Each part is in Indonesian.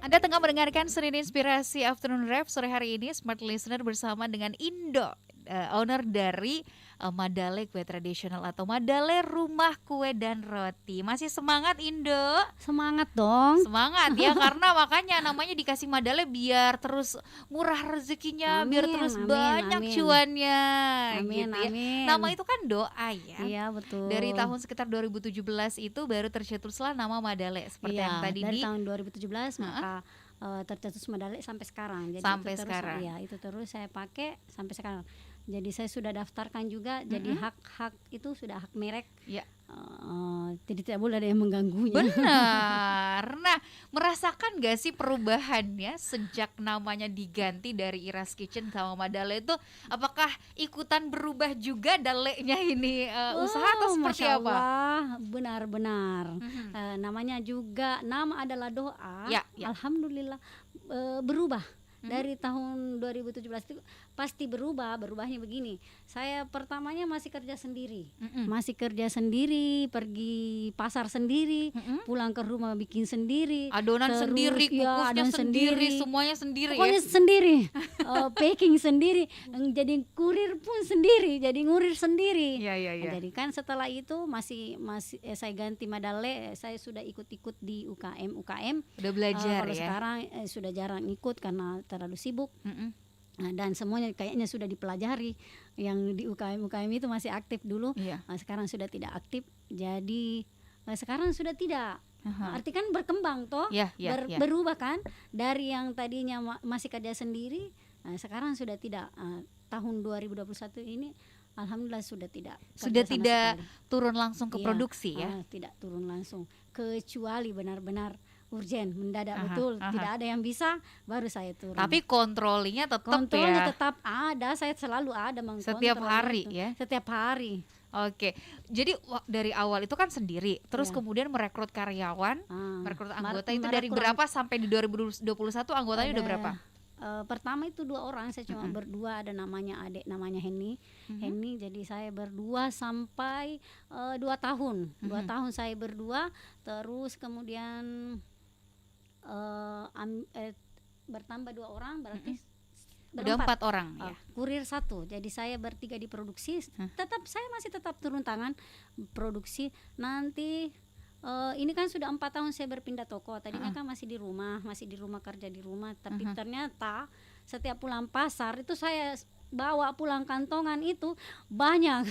Anda tengah mendengarkan Senin Inspirasi Afternoon Rap sore hari ini Smart Listener bersama dengan Indo, owner dari Madale Kue Tradisional atau Madale Rumah Kue dan Roti. Masih semangat Indo? Semangat dong. Semangat ya karena makanya namanya dikasih Madale biar terus murah rezekinya, biar Amin, terus amin, banyak amin. cuannya Amin, gitu ya. amin. Nama itu kan doa ya. Iya, betul. Dari tahun sekitar 2017 itu baru tercetuslah nama Madale seperti Iya, yang tadi dari tahun 2017 maka tercetus Madale sampai sekarang. Jadi sampai itu terus, sekarang. iya, itu terus saya pakai sampai sekarang. Jadi saya sudah daftarkan juga. Jadi hak itu sudah hak merek. Ya. Jadi tidak boleh ada yang mengganggunya. Benar. Nah, merasakan gak sih perubahannya sejak namanya diganti dari Ira's Kitchen sama Madale itu? Apakah ikutan berubah juga dalenya ini usaha atau seperti Masya apa? Allah, benar-benar. Namanya juga, nama adalah doa. Ya, ya. Alhamdulillah berubah. Dari tahun 2017 itu pasti berubahnya begini. Saya pertamanya masih kerja sendiri. Pergi pasar sendiri, pulang ke rumah bikin sendiri, Adonan terus, sendiri, kukusnya adonan sendiri, semuanya sendiri pokoknya ya. sendiri. Packing sendiri, jadi kurir pun sendiri, jadi ngurir sendiri. Iya. Jadi kan setelah itu masih saya ganti Madale, saya sudah ikut-ikut di UKM. Udah belajar kalau ya. sekarang sudah jarang ikut karena terlalu sibuk. Nah, dan semuanya kayaknya sudah dipelajari. Yang di UKM itu masih aktif dulu. Iya. Sekarang sudah tidak aktif. Jadi sekarang sudah tidak. Arti kan berkembang toh. Ya. Berubah kan dari yang tadinya masih kerja sendiri. Sekarang sudah tidak. Tahun 2021 ini alhamdulillah sudah tidak turun langsung ke produksi ya. Tidak turun langsung, kecuali benar-benar urgen, mendadak betul, tidak ada yang bisa, baru saya turun. Tapi kontrolnya tetap ada, saya selalu ada mengkontrol setiap hari itu. ya. Setiap hari. Oke, jadi dari awal itu kan sendiri, terus kemudian merekrut karyawan, merekrut anggota itu dari berapa sampai di 2021 anggotanya udah berapa? Pertama itu 2 orang, saya cuma berdua, ada namanya adik, namanya Henny. Jadi saya berdua sampai 2 tahun. 2 tahun saya berdua, terus kemudian bertambah 2 orang, berarti udah 4 orang ya. Kurir 1, jadi saya bertiga di produksi. Saya masih tetap turun tangan produksi. Nanti ini kan sudah 4 tahun saya berpindah toko. Tadinya kan masih di rumah kerja di rumah. Tapi ternyata setiap pulang pasar itu saya bawa pulang kantongan itu banyak.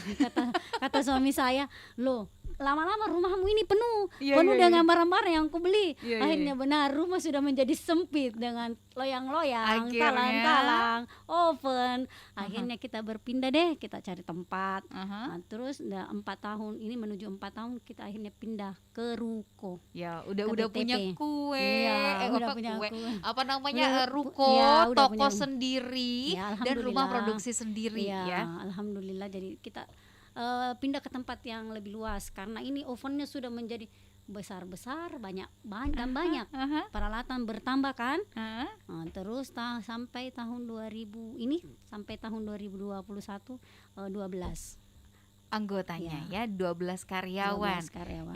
Kata suami saya, loh lama-lama rumahmu ini penuh dengan barang-barang yang aku beli. Akhirnya benar, rumah sudah menjadi sempit dengan loyang-loyang, talang-talang, oven. Akhirnya kita berpindah deh, kita cari tempat. Nah, terus 4 tahun ini menuju 4 tahun kita akhirnya pindah ke ruko. Ya, udah punya kue. Udah punya kue. Apa namanya? Ruko, toko sendiri dan rumah produksi sendiri ya. Alhamdulillah, jadi kita pindah ke tempat yang lebih luas karena ini ovennya sudah menjadi besar-besar, banyak peralatan bertambah kan. Terus sampai tahun 2021 12 anggotanya ya 12 karyawan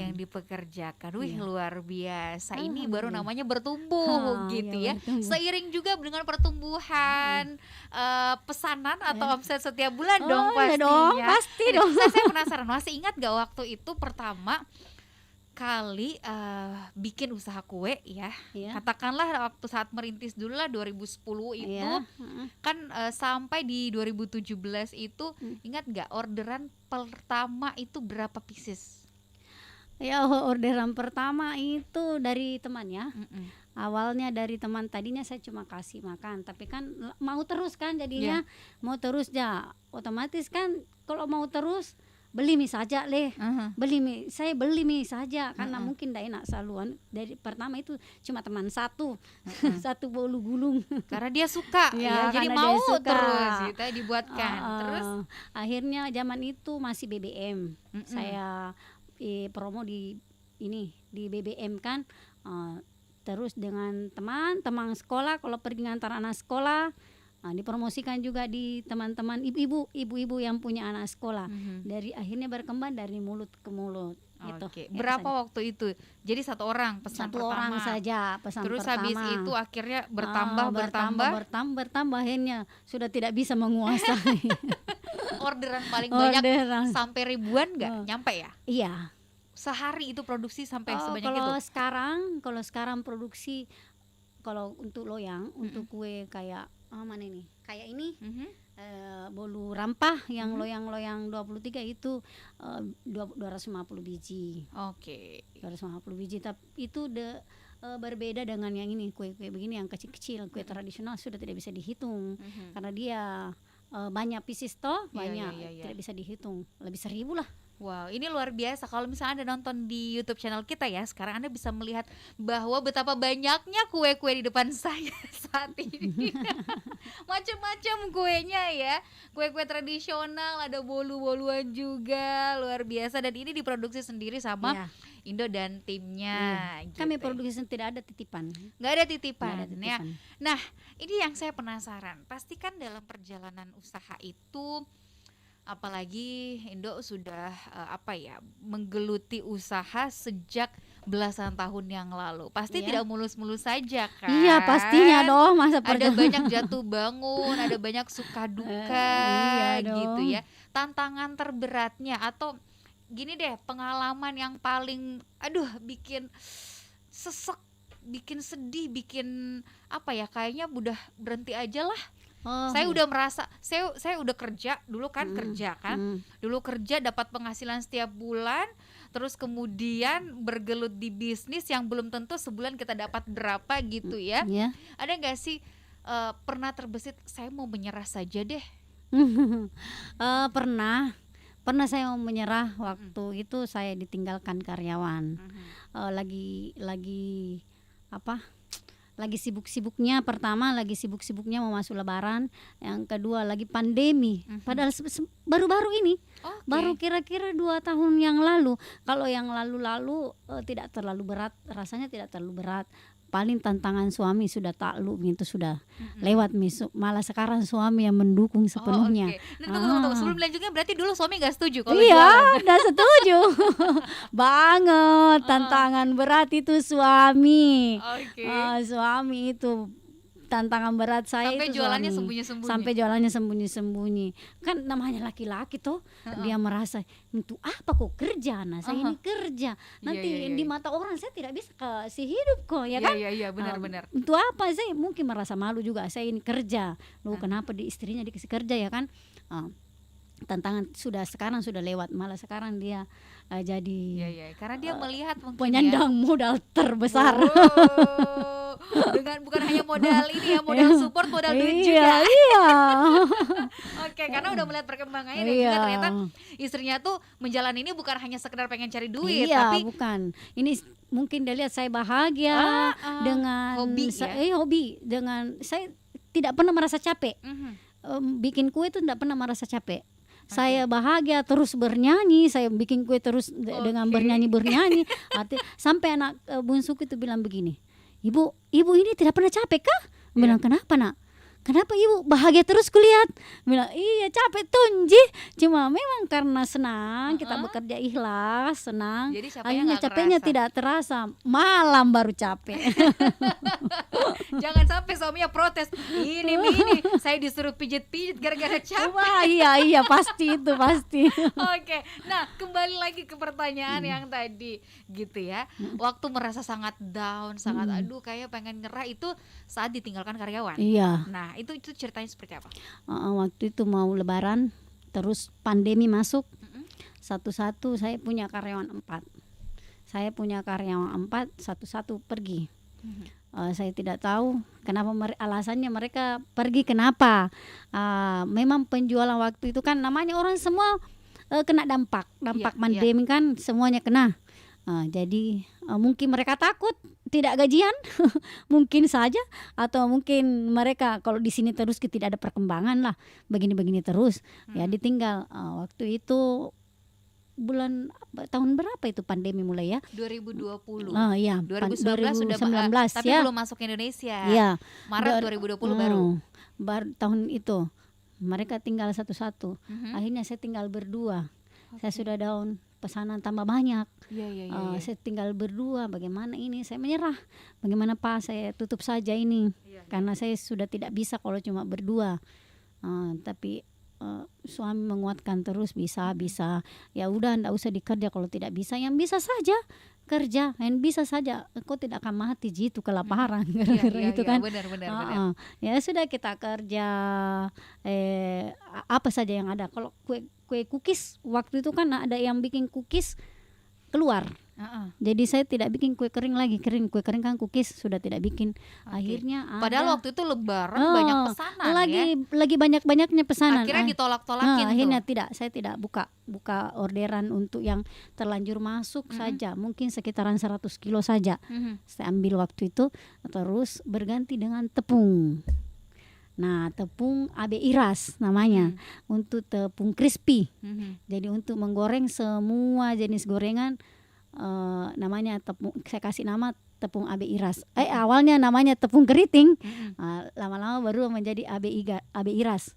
yang dipekerjakan. Wih, luar biasa. Ini baru namanya bertumbuh gitu ya. Seiring juga dengan pertumbuhan pesanan atau omset setiap bulan dong pastinya. Pasti dong. Saya penasaran, masih ingat gak waktu itu pertama kali bikin usaha kue ya. Katakanlah waktu saat merintis dulu lah 2010 itu kan sampai di 2017 itu ingat gak orderan pertama itu berapa pieces? Ya, orderan pertama itu dari teman ya. Awalnya dari teman, tadinya saya cuma kasih makan, tapi kan mau terus kan jadinya. Mau terus ya otomatis kan kalau mau terus beli mie saja saya beli mie saja karena mungkin tidak enak saluan. Dari pertama itu cuma teman satu bolu gulung karena dia suka jadi mau terus kita dibuatkan. Terus akhirnya zaman itu masih BBM. Saya promo di BBM kan, terus dengan teman sekolah, kalau pergi ngantar anak sekolah Dipromosikan juga di teman-teman ibu-ibu yang punya anak sekolah. Dari akhirnya berkembang dari mulut ke mulut. Gitu. Oke. Berapa waktu itu? Jadi satu orang pesan satu pertama. orang saja pesan Terus pertama. habis itu akhirnya bertambah akhirnya sudah tidak bisa menguasai. Orderan paling banyak sampai ribuan nggak? Nyampe ya? Iya. Sehari itu produksi sampai sebanyak kalau itu? Kalau sekarang produksi, kalau untuk loyang, untuk kue kayak mana ini? Kayak ini. Bolu rampah yang loyang-loyang 23 itu 250 biji. Oke. 250 biji, tapi itu berbeda dengan yang ini, kue-kue begini yang kecil-kecil, kue tradisional sudah tidak bisa dihitung karena dia banyak pieces toh, banyak tidak bisa dihitung, lebih 1000 lah. Wow, ini luar biasa. Kalau misalnya Anda nonton di YouTube channel kita ya, sekarang Anda bisa melihat bahwa betapa banyaknya kue-kue di depan saya saat ini. Macam-macam kuenya ya. Kue-kue tradisional, ada bolu-boluan juga, luar biasa. Dan ini diproduksi sendiri sama Indo dan timnya. Gitu. Kami produksi tidak ada titipan. Nggak ada titipan. Ya. Nah, ini yang saya penasaran. Pastikan dalam perjalanan usaha itu, apalagi Indo sudah menggeluti usaha sejak belasan tahun yang lalu. Pasti tidak mulus-mulus saja kan? Iya, pastinya dong. Ada banyak jatuh bangun, ada banyak suka duka gitu ya. Tantangan terberatnya atau gini deh, pengalaman yang paling bikin sesek, bikin sedih, bikin kayaknya udah berhenti aja lah. Saya udah merasa saya udah kerja dulu kan, dulu kerja dapat penghasilan setiap bulan, terus kemudian bergelut di bisnis yang belum tentu sebulan kita dapat berapa gitu ya. Ada nggak sih pernah terbesit saya mau menyerah saja deh? Pernah saya mau menyerah. Waktu itu saya ditinggalkan karyawan. Lagi sibuk-sibuknya, pertama lagi sibuk-sibuknya mau masuk lebaran, yang kedua lagi pandemi. Padahal baru-baru ini, baru kira-kira 2 tahun yang lalu. Kalau yang lalu-lalu tidak terlalu berat, rasanya tidak terlalu berat. Paling tantangan suami sudah takluk gitu, sudah lewat malah sekarang suami yang mendukung sepenuhnya. Tunggu. Sebelum lanjutnya berarti dulu suami nggak setuju kalau nggak setuju. Banget, tantangan berat itu suami. Suami itu tantangan berat saya sampai itu jualannya sembunyi-sembunyi. Sampai jualannya sembunyi-sembunyi. Kan namanya laki-laki tuh, dia merasa untuk apa kok kerja, saya ini kerja. Nanti di mata orang saya tidak bisa kasih hidup kok, ya kan? Iya, benar-benar. Untuk apa, saya mungkin merasa malu juga, saya ini kerja. Loh, kenapa di istrinya dikasih kerja, ya kan? Tantangan sekarang sudah lewat, malah sekarang dia jadi karena dia melihat penyandang modal terbesar. Dengan bukan hanya modal ini ya, modal support, modal duit juga. Oke, karena udah melihat perkembangannya dan juga ternyata istrinya tuh menjalani ini bukan hanya sekedar pengen cari duit, tapi bukan. Ini mungkin dia lihat saya bahagia dengan hobi dengan saya tidak pernah merasa capek. Bikin kue itu tidak pernah merasa capek. Saya bahagia terus bernyanyi, saya bikin kue terus dengan bernyanyi. Sampai anak bungsuku itu bilang begini, ibu ini tidak pernah capek kah? Bilang, kenapa nak? Kenapa ibu bahagia terus kulihat? Bilang, iya capek Tunji, cuma memang karena senang, kita bekerja ikhlas, senang. Jadi akhirnya capeknya tidak terasa, malam baru capek. Jangan sampai suaminya protes, ini saya disuruh pijit-pijit gara-gara capek. Wah, iya pasti itu pasti. Oke, nah kembali lagi ke pertanyaan yang tadi gitu ya. Waktu merasa sangat down, sangat kayak pengen nyerah itu saat ditinggalkan karyawan. Iya. Nah, itu ceritanya seperti apa? Waktu itu mau lebaran, terus pandemi masuk. Satu-satu saya punya karyawan 4. Satu-satu pergi. Saya tidak tahu kenapa alasannya mereka pergi kenapa. Memang penjualan waktu itu kan namanya orang semua kena dampak pandemi kan, semuanya kena. Jadi mungkin mereka takut tidak gajian, mungkin saja, atau mungkin mereka kalau di sini terus tidak ada perkembangan lah, begini terus, ya ditinggal. Waktu itu tahun berapa itu pandemi mulai ya? 2020. Iya, 2019 sudah 2019 tapi ya. belum masuk ke Indonesia. Iya. Maret 2020 baru. Tahun itu. Mereka tinggal satu-satu. Akhirnya saya tinggal berdua. Saya sudah down, pesanan tambah banyak. Saya tinggal berdua. Bagaimana ini? Saya menyerah. Bagaimana Pak? Saya tutup saja ini. Karena saya sudah tidak bisa kalau cuma berdua. Tapi suami menguatkan terus, bisa. Ya udah, ndak usah dikerja kalau tidak bisa. Yang bisa saja kerja, yang bisa saja. Kau tidak akan mati jitu kelaparan gara-gara itu kan. Benar. Ya sudah, kita kerja apa saja yang ada. Kalau kue cookies waktu itu kan ada yang bikin cookies keluar. Jadi saya tidak bikin kue kering lagi. Kue kering kan cookies sudah tidak bikin. Akhirnya padahal waktu itu lebaran banyak pesanan lagi banyak-banyaknya pesanan. Akhirnya ditolak-tolakin akhirnya saya tidak buka orderan untuk yang terlanjur masuk saja. Mungkin sekitaran 100 kilo saja. Saya ambil waktu itu, terus berganti dengan tepung. Nah, tepung AB Iras namanya, untuk tepung crispy. Jadi untuk menggoreng semua jenis gorengan, namanya tepung, saya kasih nama tepung AB Iras. Awalnya namanya tepung keriting, lama-lama baru menjadi AB Iras.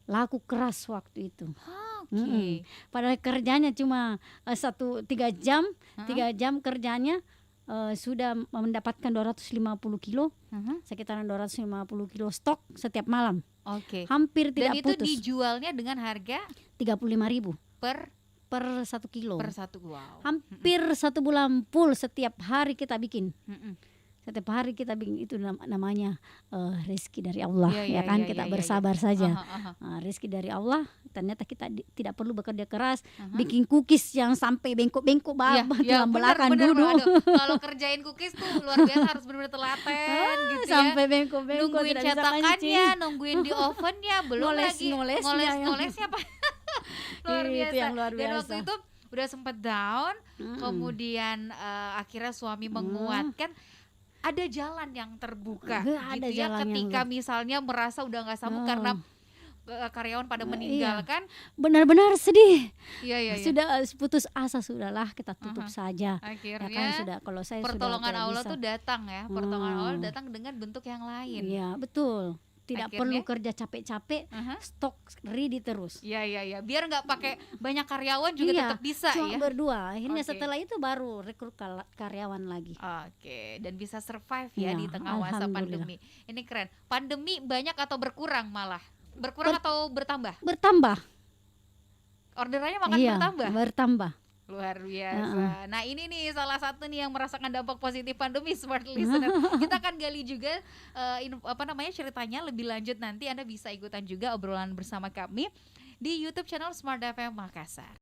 Laku keras waktu itu. Padahal kerjanya cuma 3 jam, 3 jam kerjanya sudah mendapatkan 250 kilo, sekitaran 250 kilo stok setiap malam. Hampir tidak putus. Dan itu dijualnya dengan harga 35.000 per 1 kilo. Wow. Hampir 1 bulan full setiap hari kita bikin. Setiap hari kita bikin, itu namanya rezeki dari Allah. Kita bersabar saja. Rezeki dari Allah. Ternyata kita tidak perlu bekerja keras. Bikin cookies yang sampai bengkok-bengkok tulang belakang duduk. Kalau kerjain cookies tuh luar biasa, harus benar-benar telaten gitu sampai bengkok-bengkok. Nungguin cetakannya, nungguin di ovennya, belum lagi ngolesnya Pak. Luar biasa. Dan waktu itu udah sempet down, kemudian akhirnya suami menguatkan. Ada jalan yang terbuka gitu ya, ketika misalnya merasa udah nggak sanggup karena karyawan pada meninggalkan. Benar-benar sedih. Sudah putus asa, sudahlah kita tutup saja. Akhirnya kan sudah, kalau saya pertolongan sudah Allah tuh datang ya. Pertolongan Allah datang dengan bentuk yang lain. Iya, betul. Tidak perlu kerja capek-capek, stok ready terus. Iya. Biar nggak pakai banyak karyawan juga tetap bisa cuma berdua. Akhirnya setelah itu baru rekrut karyawan lagi. Dan bisa survive ya di tengah masa pandemi. Ini keren. Pandemi banyak atau berkurang malah? Berkurang atau bertambah? Bertambah. Orderannya makan bertambah. Luar biasa. Nah, ini nih salah satu nih yang merasakan dampak positif pandemi, Smart Listener. Kita akan gali juga ceritanya lebih lanjut. Nanti Anda bisa ikutan juga obrolan bersama kami di YouTube channel Smart FM Makassar.